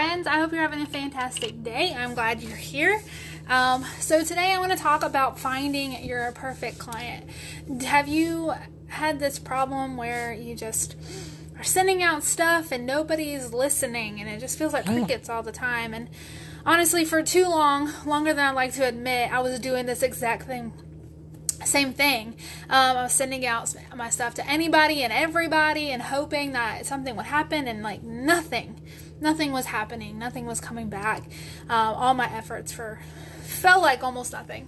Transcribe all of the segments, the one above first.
friends. I hope you're having a fantastic day. I'm glad you're here. So today I want to talk about finding your perfect client. Have you had this problem where you just are sending out stuff and nobody's listening and it just feels like crickets all the time? And honestly, for too long, longer than I'd like to admit, I was doing this exact same thing. I was sending out my stuff to anybody and everybody and hoping that something would happen, and like nothing was happening. Nothing was coming back. All my efforts felt like almost nothing.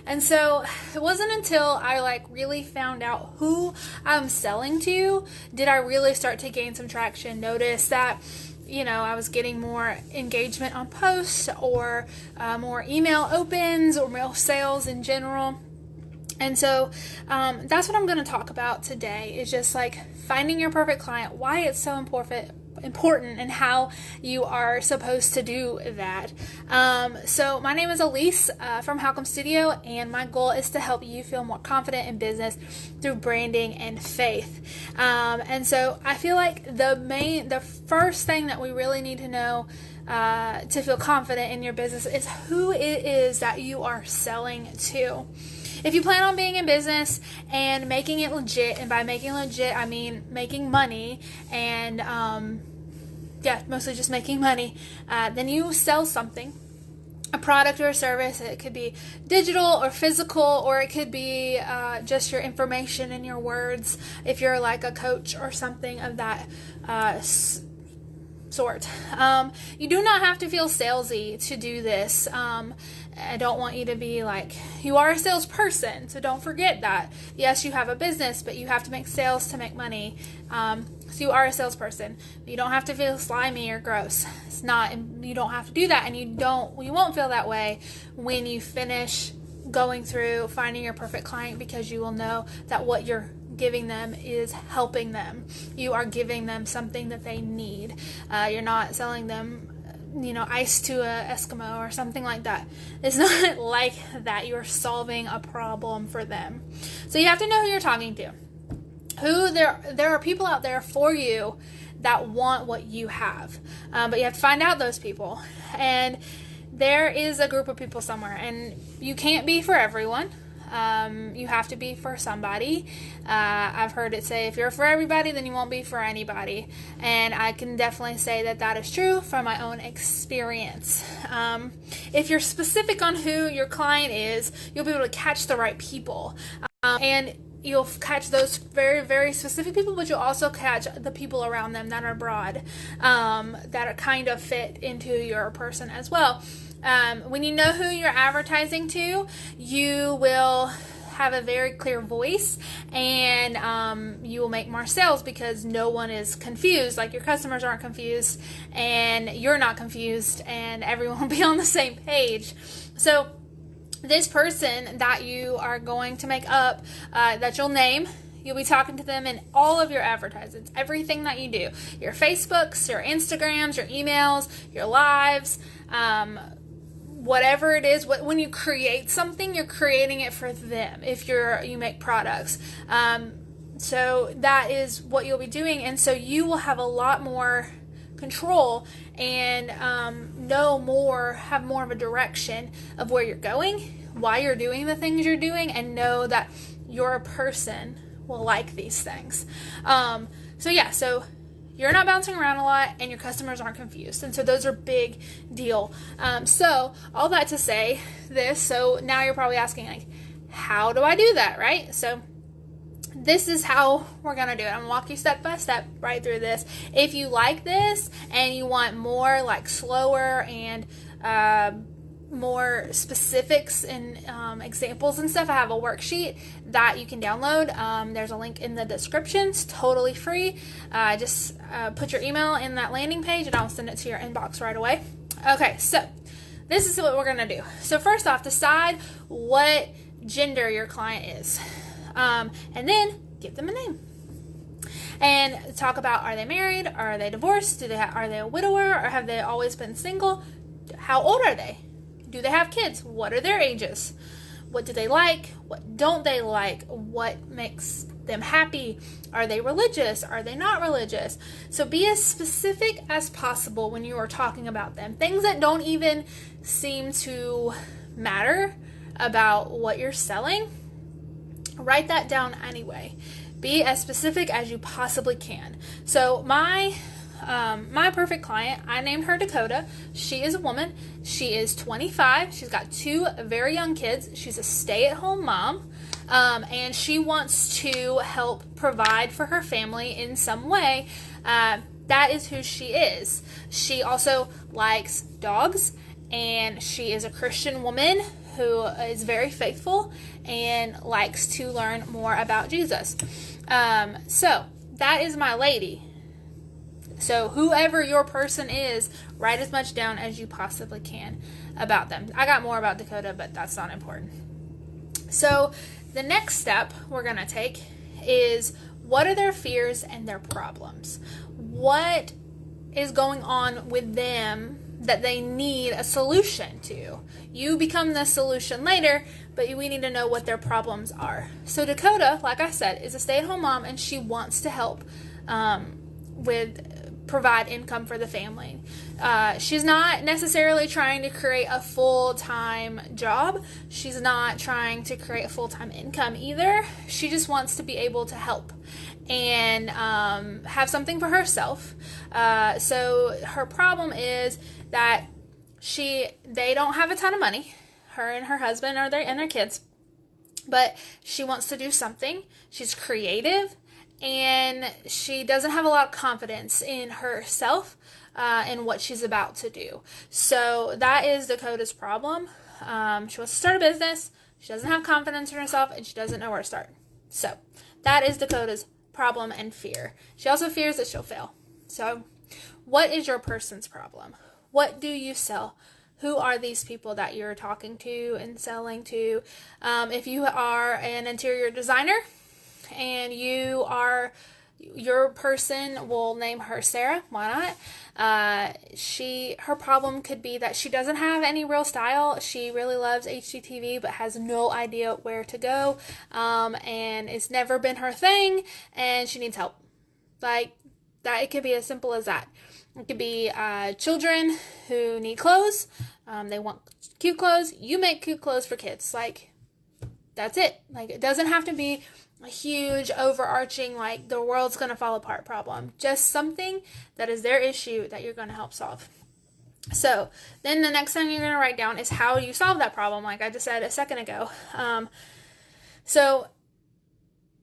And so it wasn't until I really found out who I'm selling to did I really start to gain some traction. Notice that I was getting more engagement on posts, or more email opens, or more sales in general. And so that's what I'm going to talk about today, is just finding your perfect client, why it's so important, and how you are supposed to do that. So my name is Elise from Halcom Studio, and my goal is to help you feel more confident in business through branding and faith. And so I feel like the first thing that we really need to know to feel confident in your business is who it is that you are selling to. If you plan on being in business and making it legit, and by making legit, I mean making money, and mostly just making money, then you sell something, a product or a service. It could be digital or physical, or it could be just your information and your words, if you're like a coach or something of that sort. You do not have to feel salesy to do this. I don't want you to be you are a salesperson, so don't forget that. Yes, you have a business, but you have to make sales to make money. So you are a salesperson. You don't have to feel slimy or gross. It's not, and you don't have to do that, and you won't feel that way when you finish going through finding your perfect client, because you will know that what you're giving them is helping them. You are giving them something that they need. You're not selling them ice to a Eskimo or something like that. It's not like that. You're solving a problem for them. So you have to know who you're talking to. There are people out there for you that want what you have. But you have to find out those people. And there is a group of people somewhere, and you can't be for everyone. You have to be for somebody. I've heard it say, if you're for everybody, then you won't be for anybody. And I can definitely say that is true from my own experience. If you're specific on who your client is, you'll be able to catch the right people. And you'll catch those very, very specific people, but you'll also catch the people around them that are broad, that are kind of fit into your person as well. When you know who you're advertising to, you will have a very clear voice, and you will make more sales because no one is confused. Your customers aren't confused, and you're not confused, and everyone will be on the same page. So this person that you are going to make up, that you'll name, you'll be talking to them in all of your advertisements, everything that you do, your Facebooks, your Instagrams, your emails, your lives, whatever it is. When you create something, you're creating it for them. If you make products, so that is what you'll be doing, and so you will have a lot more control and have more of a direction of where you're going, why you're doing the things you're doing, and know that your person will like these things. So you're not bouncing around a lot, and your customers aren't confused. And so those are big deal. So all that to say this, so now you're probably asking, how do I do that, right? So this is how we're going to do it. I'm going to walk you step by step right through this. If you like this and you want more slower and more specifics and examples and stuff, I have a worksheet that you can download. There's a link in the description. It's totally free. Just put your email in that landing page, and I'll send it to your inbox right away. Okay, so this is what we're going to do. So first off, decide what gender your client is, and then give them a name. And talk about, are they married? Are they divorced? Are they a widower? Or have they always been single? How old are they? Do they have kids? What are their ages? What do they like? What don't they like? What makes them happy? Are they religious? Are they not religious? So be as specific as possible when you are talking about them. Things that don't even seem to matter about what you're selling, write that down anyway. Be as specific as you possibly can. So my perfect client, I named her Dakota. She is a woman. She is 25. She's got 2 very young kids. She's a stay-at-home mom. And she wants to help provide for her family in some way. That is who she is. She also likes dogs, and she is a Christian woman who is very faithful and likes to learn more about Jesus. So that is my lady. So whoever your person is, write as much down as you possibly can about them. I got more about Dakota, but that's not important. So the next step we're going to take is, what are their fears and their problems? What is going on with them that they need a solution to? You become the solution later, but we need to know what their problems are. So Dakota, like I said, is a stay-at-home mom, and she wants to help provide income for the family. She's not necessarily trying to create a full-time job. She's not trying to create a full-time income either. She just wants to be able to help and have something for herself. So her problem is that they don't have a ton of money. Her and her husband and their kids. But she wants to do something. She's creative. And she doesn't have a lot of confidence in herself and what she's about to do. So that is Dakota's problem. She wants to start a business. She doesn't have confidence in herself, and she doesn't know where to start. So that is Dakota's problem and fear. She also fears that she'll fail. So what is your person's problem? What do you sell? Who are these people that you're talking to and selling to? If you are an interior designer, and your person, will name her Sarah. Why not? Her problem could be that she doesn't have any real style. She really loves HGTV, but has no idea where to go. And it's never been her thing, and she needs help. Like that, it could be as simple as that. It could be children who need clothes. They want cute clothes. You make cute clothes for kids. Like, that's it. Like, it doesn't have to be a huge, overarching, like, the world's going to fall apart problem. Just something that is their issue that you're going to help solve. So, then the next thing you're going to write down is how you solve that problem, like I just said a second ago. So,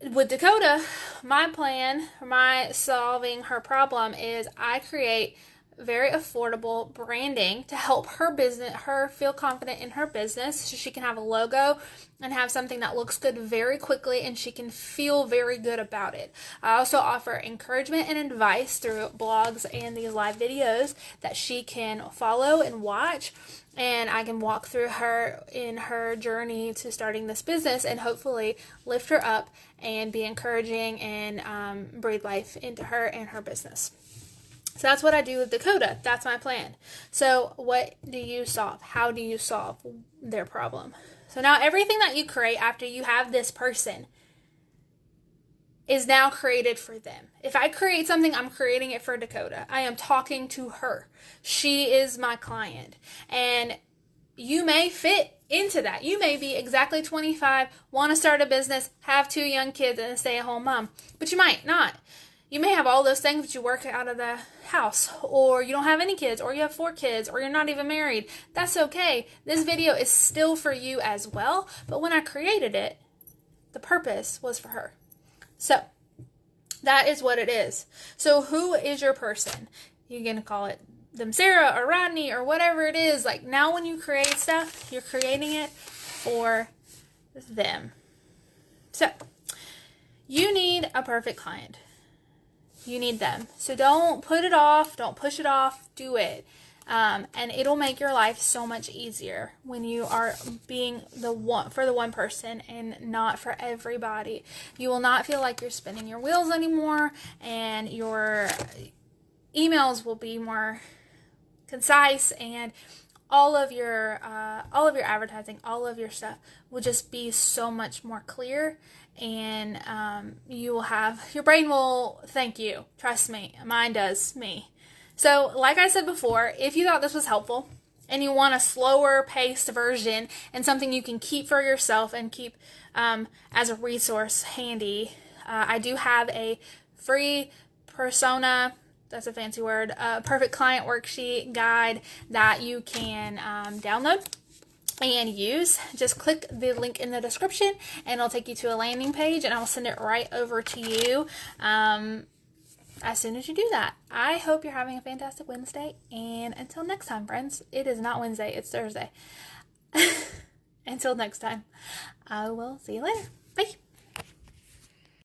with Dakota, my plan for my solving her problem is I create very affordable branding to help her feel confident in her business, so she can have a logo and have something that looks good very quickly, and she can feel very good about it. I also offer encouragement and advice through blogs and these live videos that she can follow and watch, and I can walk through her in her journey to starting this business and hopefully lift her up and be encouraging and breathe life into her and her business. So that's what I do with Dakota. That's my plan. So what do you solve? How do you solve their problem? So now everything that you create after you have this person is now created for them. If I create something, I'm creating it for Dakota. I am talking to her. She is my client. And you may fit into that. You may be exactly 25, want to start a business, have 2 young kids, and a stay-at-home mom. But you might not. You may have all those things, but you work out of the house, or you don't have any kids, or you have 4 kids, or you're not even married. That's okay. This video is still for you as well, but when I created it, the purpose was for her. So, that is what it is. So, who is your person? You're going to call it them Sarah or Rodney or whatever it is. Like, now when you create stuff, you're creating it for them. So, you need a perfect client. You need them. So don't put it off. Don't push it off. Do it. And it'll make your life so much easier when you are being the one for the one person and not for everybody. You will not feel like you're spinning your wheels anymore, and your emails will be more concise, and all of your advertising, all of your stuff will just be so much more clear, and you will have, your brain will thank you. Trust me, mine does me. So like I said before, if you thought this was helpful and you want a slower paced version and something you can keep for yourself and keep as a resource handy, I do have a free persona, that's a fancy word, perfect client worksheet guide that you can download and use. Just click the link in the description and it'll take you to a landing page, and I will send it right over to you as soon as you do that. I hope you're having a fantastic Wednesday, and until next time, friends, it is not Wednesday, it's Thursday. Until next time, I will see you later. Bye.